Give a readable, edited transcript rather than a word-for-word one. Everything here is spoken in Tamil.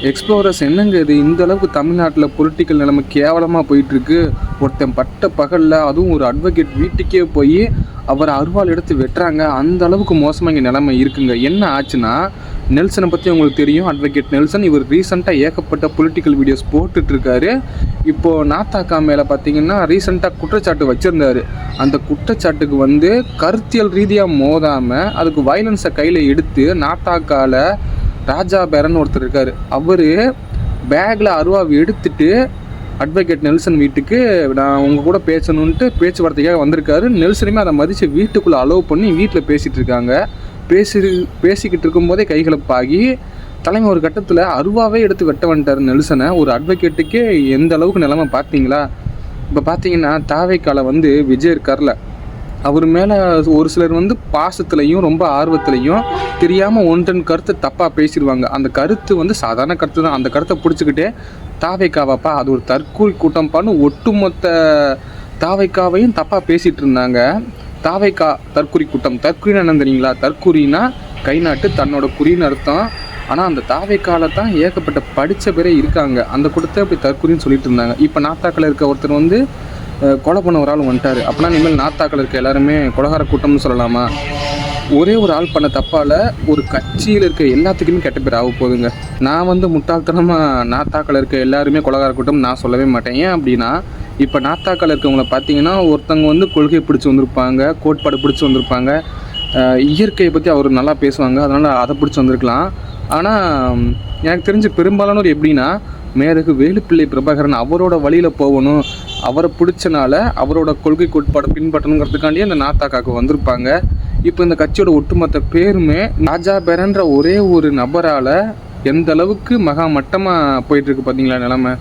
எக்ஸ்ப்ளோரர்ஸ் என்னங்க இது இந்த அளவுக்கு தமிழ்நாட்டில் பொலிட்டிக்கல் நிலைமை கேவலமாக போயிட்டுருக்கு. ஒருத்தன் பட்ட பகலில் அதுவும் ஒரு அட்வொகேட் வீட்டுக்கே போய் அவரை அருவாள் எடுத்து வெட்டுறாங்க. அந்த அளவுக்கு மோசமாக இங்கே நிலைமை இருக்குங்க. என்ன ஆச்சுன்னா, நெல்சனை பற்றி உங்களுக்கு தெரியும். அட்வொகேட் நெல்சன் இவர் ரீசெண்டாக ஏகப்பட்ட பொலிட்டிக்கல் வீடியோஸ் போட்டுட்ருக்காரு. இப்போது நாத்தாக்கா மேலே பார்த்தீங்கன்னா ரீசெண்டாக குற்றச்சாட்டு வச்சுருந்தார். அந்த குற்றச்சாட்டுக்கு கருத்தியல் ரீதியாக மோதாமல் அதுக்கு வயலன்ஸை கையில் எடுத்து நாத்தாக்காவில் ராஜா பேரன் ஒருத்தர் இருக்கார். அவர் பேக்கில் அருவாவை எடுத்துட்டு அட்வொகேட் நெல்சன் வீட்டுக்கு நான் உங்கள் கூட பேசணுன்ட்டு பேச்சுவார்த்தைக்காக வந்திருக்காரு. நெல்சனுமே அதை மதித்து வீட்டுக்குள்ளே அலோவ் பண்ணி வீட்டில் பேசிகிட்டு இருக்காங்க. பேசிக்கிட்டு இருக்கும்போதே கைகலப்பாகி தலைமை ஒரு கட்டத்தில் அருவாவே எடுத்து வெட்ட வந்துட்டார் நெல்சனை. ஒரு அட்வொகேட்டுக்கே எந்த அளவுக்கு நிலைமை பார்த்தீங்களா? இப்போ பார்த்தீங்கன்னா தாவேக்கால விஜய் இருக்கார்ல, அவர் மேலே ஒரு சிலர் பாசத்துலையும் ரொம்ப ஆர்வத்துலையும் தெரியாமல் ஒன்றன் கருத்தை தப்பாக பேசிடுவாங்க. அந்த கருத்து சாதாரண கருத்து தான். அந்த கருத்தை பிடிச்சிக்கிட்டே தாவேக்காவாப்பா அது ஒரு தற்கூரி கூட்டம்ப்பான்னு ஒட்டுமொத்த தாவேக்காவையும் தப்பாக பேசிகிட்டு இருந்தாங்க. தாவேக்கா தற்கூரி கூட்டம். தற்கூரின்னு என்ன தெரியுங்களா? தற்கூரின்னா கை நாட்டு தன்னோட குறின்னு அர்த்தம். ஆனால் அந்த தாவேக்கால தான் ஏகப்பட்ட படித்த பேரே இருக்காங்க. அந்த கூட்டத்தை அப்படி தற்கூரின்னு சொல்லிட்டு இருந்தாங்க. இப்போ நாத்தாக்கில் இருக்க ஒருத்தர் கொலை பண்ண ஒரு ஆள் வந்துட்டார். அப்படின்னா இனிமேல் நாத்தாக்கள் இருக்க எல்லாருமே கொலகார கூட்டம்னு சொல்லலாமா? ஒரே ஒரு ஆள் பண்ண தப்பால் ஒரு கட்சியில் இருக்க எல்லாத்துக்குமே கெட்ட பேர் ஆக போகுதுங்க. நான் முட்டாள்தனமாக நாத்தாக்கள் இருக்க எல்லாருமே கொலகார கூட்டம் நான் சொல்லவே மாட்டேன். ஏன் அப்படின்னா, இப்போ நாத்தாக்கள் இருக்கவங்கள பார்த்தீங்கன்னா ஒருத்தவங்க கொள்கையை பிடிச்சி வந்திருப்பாங்க, கோட்பாடு பிடிச்சி வந்திருப்பாங்க, இயற்கையை பற்றி அவர் நல்லா பேசுவாங்க, அதனால் அதை பிடிச்சி வந்திருக்கலாம். ஆனால் எனக்கு தெரிஞ்ச பெரும்பாலானோர் எப்படின்னா, மேதகு வேலுப்பிள்ளை பிரபாகரன் அவரோட வழியில் போகணும், அவரை பிடிச்சனால அவரோட கொள்கை கோட்பாடை பின்பற்றணுங்கிறதுக்காண்டியே அந்த நாத்தாக்காவுக்கு வந்திருப்பாங்க. இப்போ இந்த கட்சியோட ஒட்டுமொத்த பேருமே ராஜா பேரன்ற ஒரே ஒரு நபரால் எந்த அளவுக்கு மகா மட்டமாக போயிட்டுருக்கு பார்த்தீங்களா நிலமை?